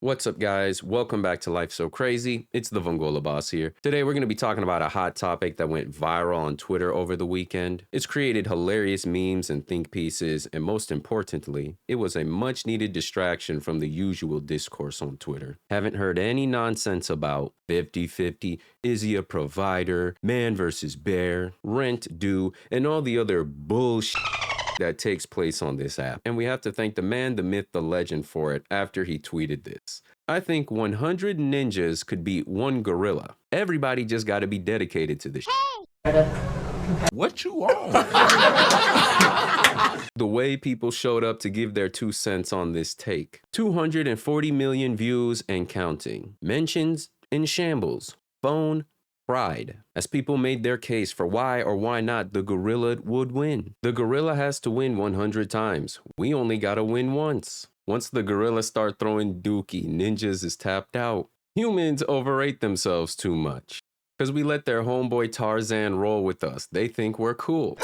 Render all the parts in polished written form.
What's up, guys? Welcome back to Life So Crazy. It's the VongolaBoss here. Today, we're going to be talking about a hot topic that went viral on Twitter over the weekend. It's created hilarious memes and think pieces, and most importantly, it was a much-needed distraction from the usual discourse on Twitter. Haven't heard any nonsense about 50-50, is he a provider, man versus bear, rent due, and all the other bullshit that takes place on this app. And we have to thank the man, the myth, the legend for it after he tweeted this. I think 100 ninjas could beat one gorilla. Everybody just got to be dedicated to this. What you on? The way people showed up to give their 2 cents on this take. 240 million views and counting. Mentions in shambles. Phone fried, as people made their case for why or why not the gorilla would win. The gorilla has to win 100 times. We only gotta win once. Once the gorilla start throwing dookie, ninjas is tapped out. Humans overrate themselves too much. Because we let their homeboy Tarzan roll with us. They think we're cool.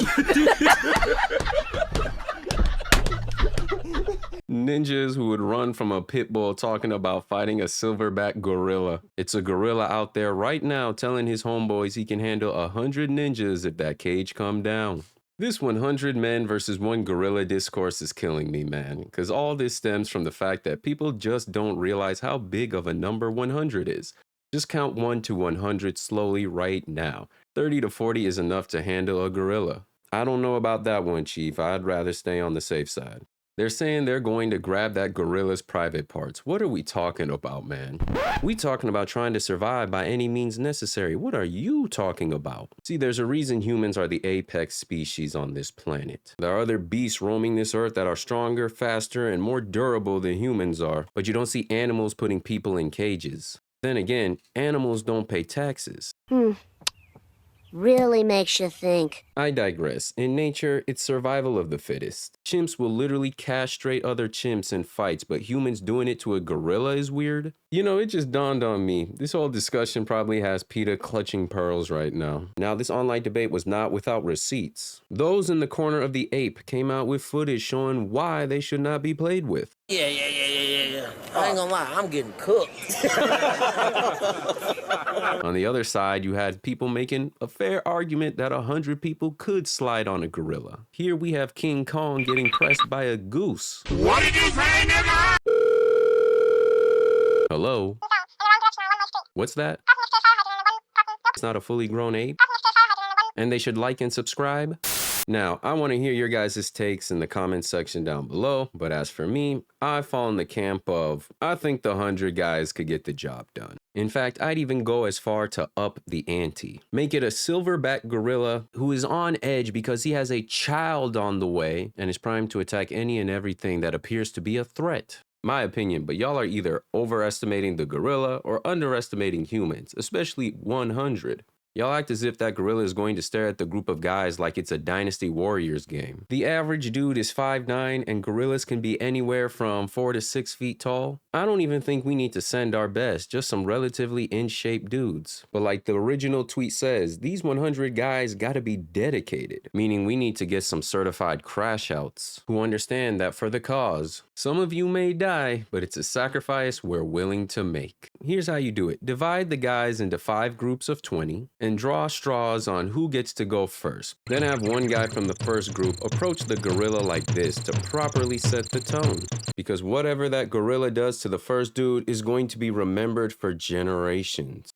Ninjas who would run from a pit bull talking about fighting a silverback gorilla. It's a gorilla out there right now telling his homeboys he can handle 100 ninjas if that cage come down. This 100 men versus one gorilla discourse is killing me, man, because all this stems from the fact that people just don't realize how big of a number 100 is. Just count 1 to 100 slowly right now. 30 to 40 is enough to handle a gorilla. I don't know about that one, Chief. I'd rather stay on the safe side. They're saying they're going to grab that gorilla's private parts. What are we talking about, man? We talking about trying to survive by any means necessary. What are you talking about? See, there's a reason humans are the apex species on this planet. There are other beasts roaming this earth that are stronger, faster, and more durable than humans are, but you don't see animals putting people in cages. Then again, animals don't pay taxes. Really makes you think. I digress. In nature, it's survival of the fittest. Chimps will literally castrate other chimps in fights, but humans doing it to a gorilla is weird. You know, it just dawned on me. This whole discussion probably has PETA clutching pearls right now. Now, this online debate was not without receipts. Those in the corner of the ape came out with footage showing why they should not be played with. Yeah. I ain't gonna lie, I'm getting cooked. On the other side, you had people making a fair argument that 100 people could slide on a gorilla. Here we have King Kong getting pressed by a goose. What did you say, nigga? Hello? What's that? It's not a fully grown ape? And they should like and subscribe? Now, I want to hear your guys' takes in the comments section down below, but as for me, I fall in the camp of, I think the 100 guys could get the job done. In fact, I'd even go as far to up the ante. Make it a silverback gorilla who is on edge because he has a child on the way and is primed to attack any and everything that appears to be a threat. My opinion, but y'all are either overestimating the gorilla or underestimating humans, especially 100. Y'all act as if that gorilla is going to stare at the group of guys like it's a Dynasty Warriors game. The average dude is 5'9", and gorillas can be anywhere from 4 to 6 feet tall. I don't even think we need to send our best, just some relatively in-shape dudes. But like the original tweet says, these 100 guys gotta be dedicated, meaning we need to get some certified crash outs who understand that for the cause, some of you may die, but it's a sacrifice we're willing to make. Here's how you do it. Divide the guys into 5 groups of 20, and draw straws on who gets to go first. Then have one guy from the first group approach the gorilla like this to properly set the tone. Because whatever that gorilla does to the first dude is going to be remembered for generations.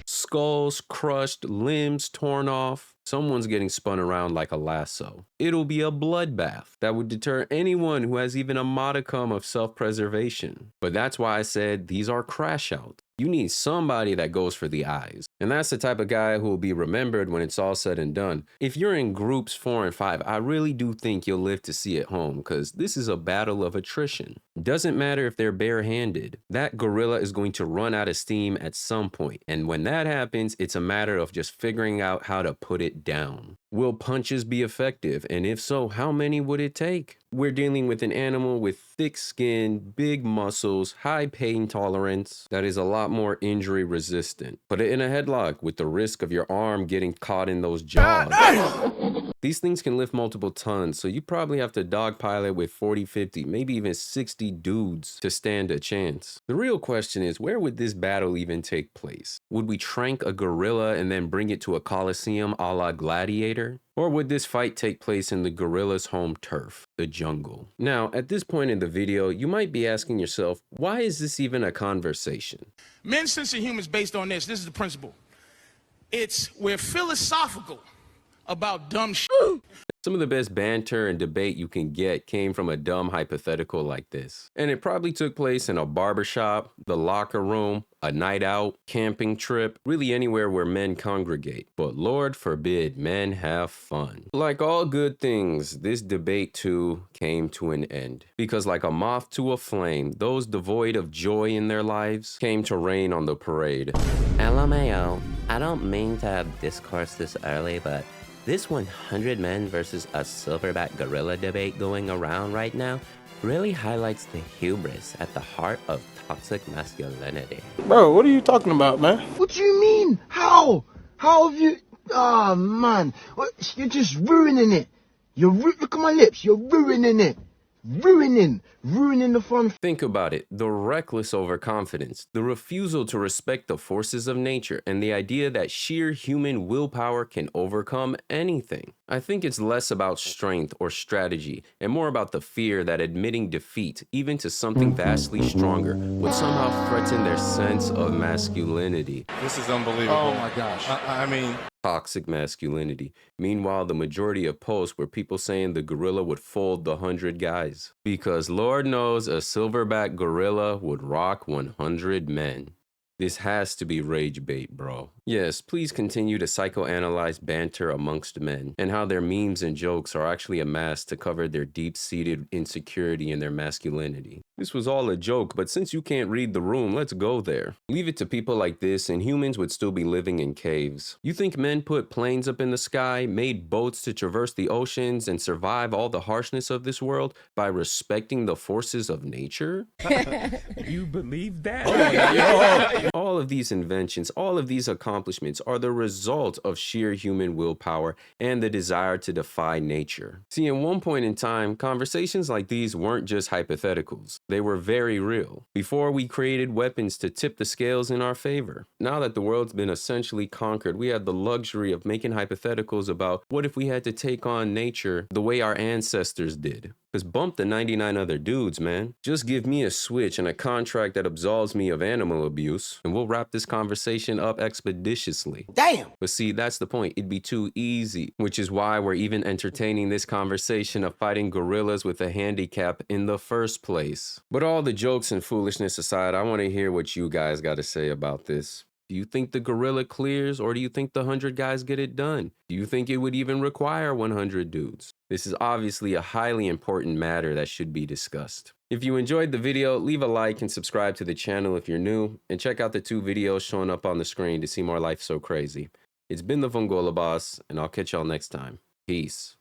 Skulls crushed, limbs torn off. Someone's getting spun around like a lasso. It'll be a bloodbath that would deter anyone who has even a modicum of self-preservation. But that's why I said these are crash outs. You need somebody that goes for the eyes. And that's the type of guy who will be remembered when it's all said and done. If you're in groups 4 and 5, I really do think you'll live to see it home, because this is a battle of attrition. Doesn't matter if they're barehanded. That gorilla is going to run out of steam at some point, and when that happens, it's a matter of just figuring out how to put it down. Will punches be effective, and if so, how many would it take? We're dealing with an animal with thick skin, big muscles, high pain tolerance that is a lot more injury resistant. Put it in a headlock with the risk of your arm getting caught in those jaws. These things can lift multiple tons, so you probably have to dogpile it with 40, 50, maybe even 60 dudes to stand a chance. The real question is, where would this battle even take place? Would we trank a gorilla and then bring it to a coliseum a la Gladiator? Or would this fight take place in the gorilla's home turf, the jungle? Now, at this point in the video, you might be asking yourself, why is this even a conversation? Men's sense of humor is based on this. This is the principle. We're philosophical about dumb shit. Some of the best banter and debate you can get came from a dumb hypothetical like this. And it probably took place in a barbershop, the locker room, a night out, camping trip, really anywhere where men congregate. But Lord forbid men have fun. Like all good things, this debate too came to an end. Because like a moth to a flame, those devoid of joy in their lives came to rain on the parade. LMAO, I don't mean to have discourse this early, but this 100 men versus a silverback gorilla debate going around right now really highlights the hubris at the heart of toxic masculinity. Bro, what are you talking about, man? What do you mean? How? How have you... Oh, man. You're just ruining it. Look at my lips. You're ruining it. Ruining the fun. Think about it. The reckless overconfidence, the refusal to respect the forces of nature, and the idea that sheer human willpower can overcome anything. I think it's less about strength or strategy and more about the fear that admitting defeat, even to something vastly stronger, would somehow threaten their sense of masculinity. This is unbelievable. Oh my gosh. I mean... Toxic masculinity. Meanwhile, the majority of posts were people saying the gorilla would fold the 100 guys. Because Lord knows a silverback gorilla would rock 100 men. This has to be rage bait, bro. Yes, please continue to psychoanalyze banter amongst men and how their memes and jokes are actually a mask to cover their deep-seated insecurity in their masculinity. This was all a joke, but since you can't read the room, let's go there. Leave it to people like this and humans would still be living in caves. You think men put planes up in the sky, made boats to traverse the oceans, and survive all the harshness of this world by respecting the forces of nature? You believe that? All of these inventions, all of these accomplishments are the result of sheer human willpower and the desire to defy nature. See, at one point in time, conversations like these weren't just hypotheticals. They were very real. Before we created weapons to tip the scales in our favor. Now that the world's been essentially conquered, we have the luxury of making hypotheticals about what if we had to take on nature the way our ancestors did. Because bump the 99 other dudes, man. Just give me a switch and a contract that absolves me of animal abuse, and we'll wrap this conversation up expeditiously. Damn. But see, that's the point. It'd be too easy, which is why we're even entertaining this conversation of fighting gorillas with a handicap in the first place. But all the jokes and foolishness aside, I want to hear what you guys got to say about this. Do you think the gorilla clears, or do you think the 100 guys get it done? Do you think it would even require 100 dudes? This is obviously a highly important matter that should be discussed. If you enjoyed the video, leave a like and subscribe to the channel if you're new, and check out the 2 videos showing up on the screen to see more Life So Crazy. It's been the VongolaBoss, and I'll catch y'all next time. Peace.